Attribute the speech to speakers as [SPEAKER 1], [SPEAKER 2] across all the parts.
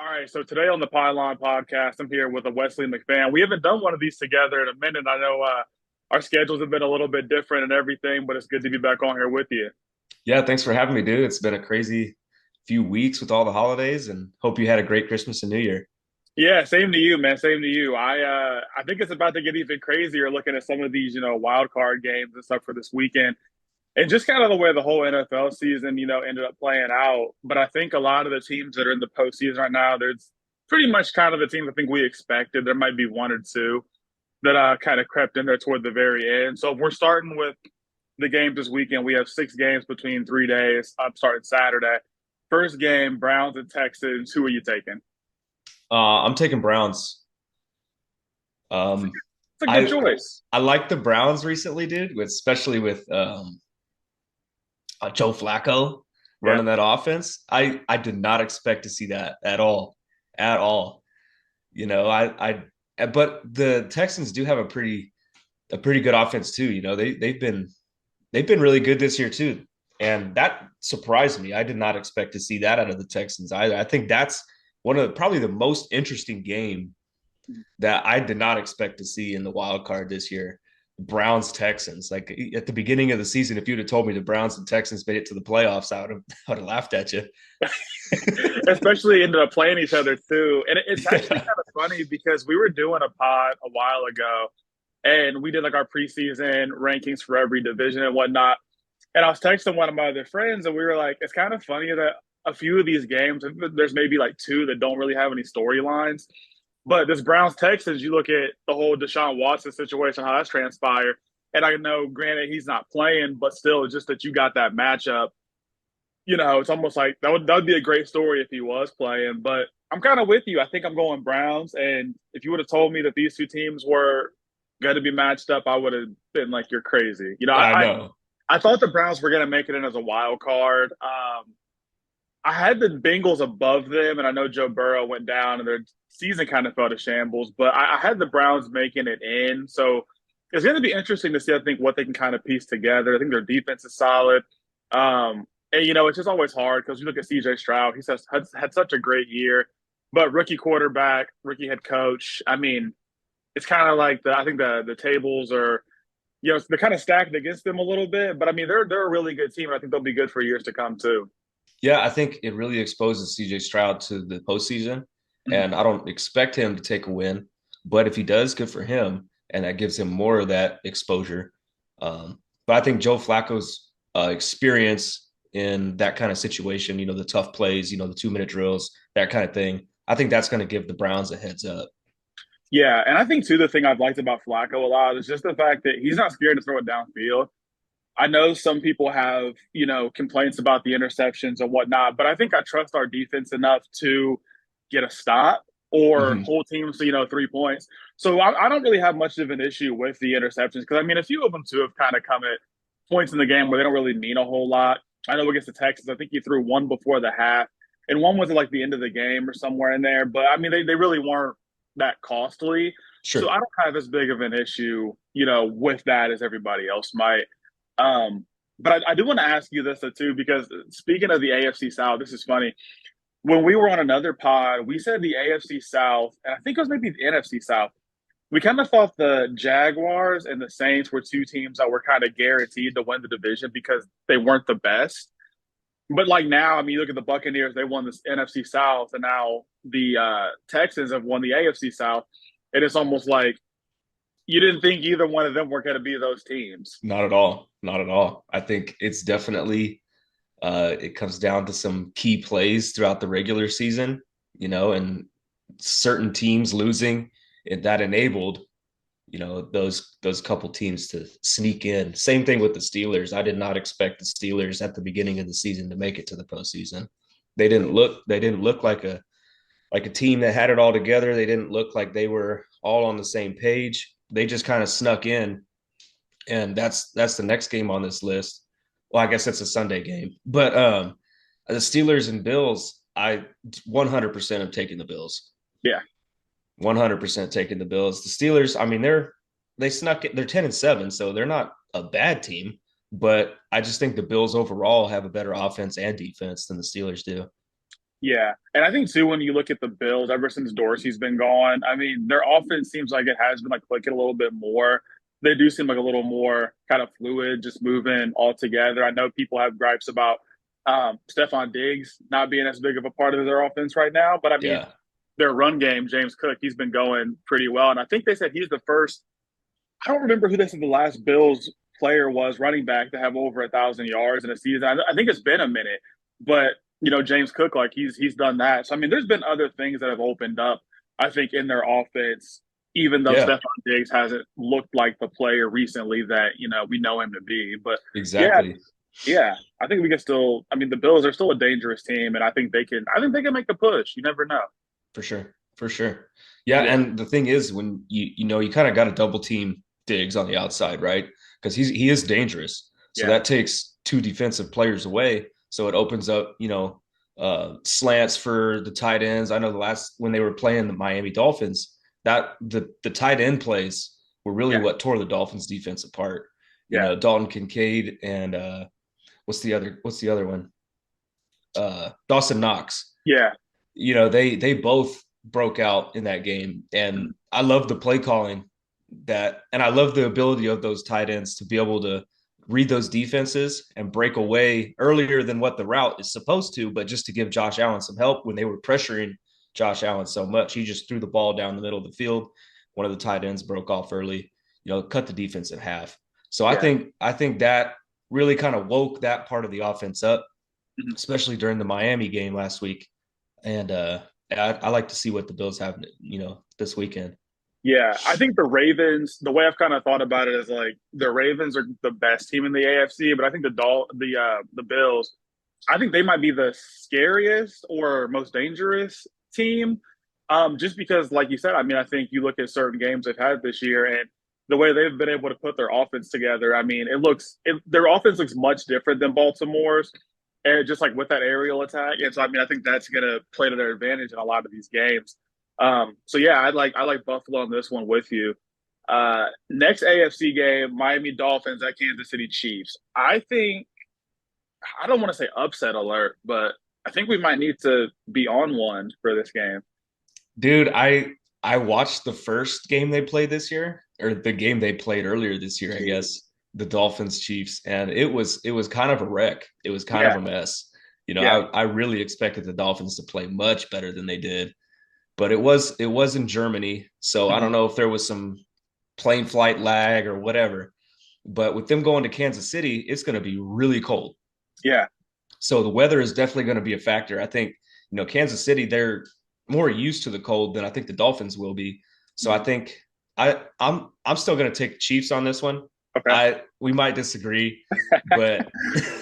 [SPEAKER 1] All right, so today on the Pylon Podcast, I'm here with a Wesley McFan. We haven't done one of these together in a minute. I know our schedules have been a little bit different and everything, but it's good to be back on here with you.
[SPEAKER 2] Yeah, thanks for having me, dude. It's been a crazy few weeks with all the holidays and hope you had a great Christmas and New Year.
[SPEAKER 1] Yeah, same to you, man. Same to you. I think it's about to get even crazier looking at some of these, wild card games and stuff for this weekend. And just kind of the way the whole NFL season, ended up playing out. But I think a lot of the teams that are in the postseason right now, there's pretty much kind of the teams I think we expected. There might be one or two that kind of crept in there toward the very end. So if we're starting with the games this weekend, we have 6 games between 3 days. I'm starting Saturday. First game, Browns and Texans. Who are you taking?
[SPEAKER 2] I'm taking Browns. Um,
[SPEAKER 1] It's a good
[SPEAKER 2] I
[SPEAKER 1] choice.
[SPEAKER 2] I like the Browns recently, dude, especially with Joe Flacco
[SPEAKER 1] Yeah.
[SPEAKER 2] running that offense. I did not expect to see that at all. You know, but the Texans do have a pretty good offense too. You know, they've been really good this year too, and that surprised me. I did not expect to see that out of the Texans either. I think that's one of probably the most interesting game that I did not expect to see in the wild card this year. Browns Texans. Like at the beginning of the season, if you'd have told me the Browns and Texans made it to the playoffs, I would have laughed at you.
[SPEAKER 1] Especially ended up playing each other too. And it's actually
[SPEAKER 2] Yeah.
[SPEAKER 1] kind of funny because we were doing a pod a while ago and we did like our preseason rankings for every division and whatnot. And I was texting one of my other friends and we were like, it's kind of funny that a few of these games, there's maybe like two that don't really have any storylines. But this Browns Texans, you look at the whole Deshaun Watson situation, how that's transpired. And I know, granted, he's not playing, but still, just that you got that matchup, it's almost like that would be a great story if he was playing. But I'm kind of with you. I think I'm going Browns. And if you would have told me that these two teams were going to be matched up, I would have been like, "You're crazy."
[SPEAKER 2] I know.
[SPEAKER 1] I thought the Browns were going to make it in as a wild card. I had the Bengals above them, and I know Joe Burrow went down and their season kind of fell to shambles, but I had the Browns making it in. So it's going to be interesting to see, I think, what they can kind of piece together. I think their defense is solid. And, it's just always hard because you look at CJ Stroud, he's had such a great year, but rookie quarterback, rookie head coach. I mean, it's kind of like I think the tables are, they're kind of stacked against them a little bit, but I mean, they're a really good team. And I think they'll be good for years to come, too.
[SPEAKER 2] Yeah, I think it really exposes CJ Stroud to the postseason.
[SPEAKER 1] Mhm.
[SPEAKER 2] And I don't expect him to take a win, but if he does, good for him. And that gives him more of that exposure. But I think Joe Flacco's experience in that kind of situation, the tough plays, the 2 minute drills, that kind of thing, I think that's going to give the Browns a heads up.
[SPEAKER 1] Yeah, and I think too the thing I've liked about Flacco a lot is just the fact that he's not scared to throw it downfield. I know some people have, complaints about the interceptions and whatnot, but I think I trust our defense enough to get a stop or
[SPEAKER 2] Mm-hmm.
[SPEAKER 1] hold teams to, 3 points. So I don't really have much of an issue with the interceptions because, I mean, a few of them too have kind of come at points in the game where they don't really mean a whole lot. I know against the Texans, I think he threw one before the half and one was at like the end of the game or somewhere in there. But I mean, they really weren't that costly. So
[SPEAKER 2] Sure.
[SPEAKER 1] I don't have as big of an issue, with that as everybody else might. But I do want to ask you this too, because speaking of the AFC South, this is funny. When we were on another pod, we said the AFC South, and I think it was maybe the NFC South. We kind of thought the Jaguars and the Saints were two teams that were kind of guaranteed to win the division because they weren't the best. But like now, I mean, you look at the Buccaneers, they won this NFC South, and now the Texans have won the AFC South. And it's almost like you didn't think either one of them were going to be those teams.
[SPEAKER 2] Not at all. Not at all. I think it's definitely it comes down to some key plays throughout the regular season, and certain teams losing that enabled, those couple teams to sneak in. Same thing with the Steelers. I did not expect the Steelers at the beginning of the season to make it to the postseason. They didn't look like a team that had it all together. They didn't look like they were all on the same page. They just kind of snuck in, and that's the next game on this list. Well, I guess that's a Sunday game, but the Steelers and Bills, I 100% am taking the Bills.
[SPEAKER 1] Yeah.
[SPEAKER 2] 100% taking the Bills. The Steelers, I mean, they snuck it. They're 10-7, so they're not a bad team. But I just think the Bills overall have a better offense and defense than the Steelers do.
[SPEAKER 1] Yeah. And I think too, when you look at the Bills, ever since Dorsey's been gone, I mean, their offense seems like it has been like clicking a little bit more. They do seem like a little more kind of fluid, just moving all together. I know people have gripes about Stephon Diggs not being as big of a part of their offense right now, but I mean,
[SPEAKER 2] Yeah.
[SPEAKER 1] their run game, James Cook, he's been going pretty well. And I think they said he's the first, I don't remember who they said the last Bills player was running back to have over 1,000 yards in a season. I think it's been a minute, but James Cook, like he's done that. So I mean, there's been other things that have opened up. I think in their offense, even though
[SPEAKER 2] Yeah,
[SPEAKER 1] Stephon Diggs hasn't looked like the player recently that we know him to be. But yeah,
[SPEAKER 2] exactly.
[SPEAKER 1] yeah, I think we can still. I mean, the Bills are still a dangerous team, and I think they can. I think they can make a push. You never know.
[SPEAKER 2] For sure. For sure. Yeah.
[SPEAKER 1] Yeah,
[SPEAKER 2] And the thing is, when you kind of got to double team Diggs on the outside, right? Because he is dangerous. So
[SPEAKER 1] yeah,
[SPEAKER 2] that takes two defensive players away. So it opens up, slants for the tight ends. I know the last when they were playing the Miami Dolphins, that the tight end plays were really
[SPEAKER 1] yeah,
[SPEAKER 2] what tore the Dolphins defense apart.
[SPEAKER 1] yeah,
[SPEAKER 2] Dalton Kincaid and what's the other one? Dawson Knox.
[SPEAKER 1] yeah,
[SPEAKER 2] They both broke out in that game, and I love the play calling and I love the ability of those tight ends to be able to read those defenses and break away earlier than what the route is supposed to, but just to give Josh Allen some help when they were pressuring Josh Allen so much. He just threw the ball down the middle of the field. One of the tight ends broke off early, cut the defense in half. So I
[SPEAKER 1] yeah.
[SPEAKER 2] think I think that really kind of woke that part of the offense up,
[SPEAKER 1] Mhm.
[SPEAKER 2] especially during the Miami game last week. And I like to see what the Bills have, this weekend.
[SPEAKER 1] Yeah, I think the Ravens. The way I've kind of thought about it is like the Ravens are the best team in the AFC, but I think the Bills. I think they might be the scariest or most dangerous team. Just because, like you said, I mean, I think you look at certain games they've had this year and the way they've been able to put their offense together. I mean, their offense looks much different than Baltimore's, and just like with that aerial attack. And so, I mean, I think that's going to play to their advantage in a lot of these games. So yeah, I like Buffalo on this one with you. Next AFC game, Miami Dolphins at Kansas City Chiefs. I don't want to say upset alert, but I think we might need to be on one for this game.
[SPEAKER 2] Dude, I watched the first game they played this year, or the game they played earlier this year, I guess, the Dolphins Chiefs, and it was kind of a wreck. It was kind of
[SPEAKER 1] Yeah,
[SPEAKER 2] a mess.
[SPEAKER 1] yeah,
[SPEAKER 2] I really expected the Dolphins to play much better than they did, but it was in Germany, so I don't
[SPEAKER 1] mhm,
[SPEAKER 2] know if there was some plane flight lag or whatever. But with them going to Kansas City, it's going to be really cold.
[SPEAKER 1] yeah,
[SPEAKER 2] So the weather is definitely going to be a factor. I think, Kansas City, they're more used to the cold than I think the Dolphins will be. So I
[SPEAKER 1] mhm.
[SPEAKER 2] think I'm still going to take the Chiefs on this one.
[SPEAKER 1] Okay.
[SPEAKER 2] We might disagree, but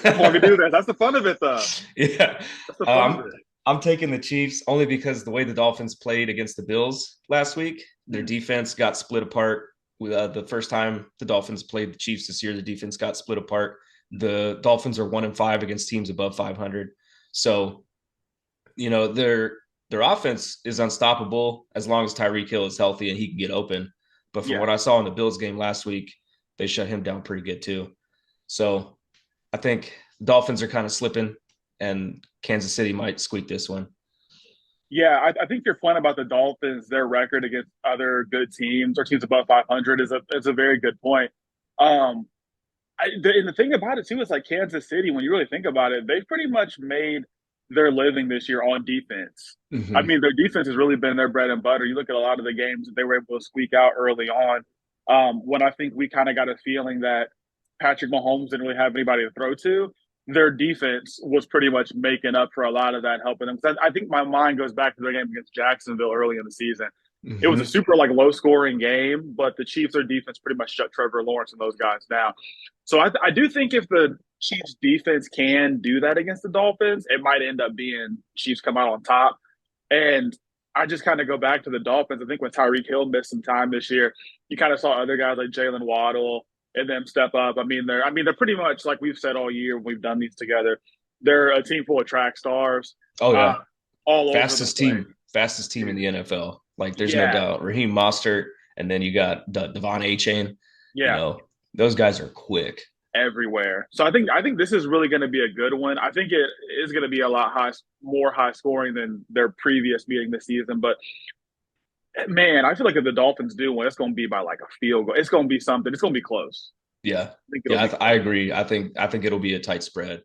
[SPEAKER 1] That's why we do this. That's the fun of it, though.
[SPEAKER 2] yeah,
[SPEAKER 1] That's the fun of
[SPEAKER 2] um,
[SPEAKER 1] it.
[SPEAKER 2] I'm taking the Chiefs only because the way the Dolphins played against the Bills last week, their
[SPEAKER 1] Mhm.
[SPEAKER 2] defense got split apart. The first time the Dolphins played the Chiefs this year, the defense got split apart. The Dolphins are 1-5 against teams above 500. So, their offense is unstoppable as long as Tyreek Hill is healthy and he can get open. But from
[SPEAKER 1] Yeah,
[SPEAKER 2] what I saw in the Bills game last week, they shut him down pretty good too. So I think the Dolphins are kind of slipping, and Kansas City might squeak this one.
[SPEAKER 1] yeah. I think your point about the Dolphins, their record against other good teams or teams above 500, is a very good point. Um, and the thing about it too is like Kansas City, when you really think about it, they've pretty much made their living this year on defense. I
[SPEAKER 2] Mm-hmm.
[SPEAKER 1] mean, their defense has really been their bread and butter. You look at a lot of the games that they were able to squeak out early on. When I think we kind of got a feeling that Patrick Mahomes didn't really have anybody to throw to, their defense was pretty much making up for a lot of that, helping them. I think my mind goes back to the game against Jacksonville early in the season. It was a
[SPEAKER 2] Mm-hmm.
[SPEAKER 1] super like low scoring game, but the Chiefs, their defense pretty much shut Trevor Lawrence and those guys down. So I do think if the Chiefs defense can do that against the Dolphins, it might end up being Chiefs come out on top. And I just kind of go back to the Dolphins. I think when Tyreek Hill missed some time this year, you kind of saw other guys like Jalen Waddle and them step up. I mean they're pretty much like we've said all year when we've done these together. They're a team full of track stars,
[SPEAKER 2] Oh
[SPEAKER 1] uh,
[SPEAKER 2] yeah,
[SPEAKER 1] all over the place.
[SPEAKER 2] fastest team in the NFL. Like there's no
[SPEAKER 1] Yeah,
[SPEAKER 2] doubt. Raheem Mostert, and then you got Devon A. Chain. You
[SPEAKER 1] yeah.
[SPEAKER 2] know, those guys are quick.
[SPEAKER 1] everywhere. So I think this is really going to be a good one. I think it is going to be a lot more high scoring than their previous meeting this season. But man, I feel like if the Dolphins do win, it's going to be by like a field goal. It's going to be something. It's going to be close.
[SPEAKER 2] Yeah.
[SPEAKER 1] I think it'll
[SPEAKER 2] Yeah,
[SPEAKER 1] be
[SPEAKER 2] I
[SPEAKER 1] close.
[SPEAKER 2] agree. I think it'll be a tight spread.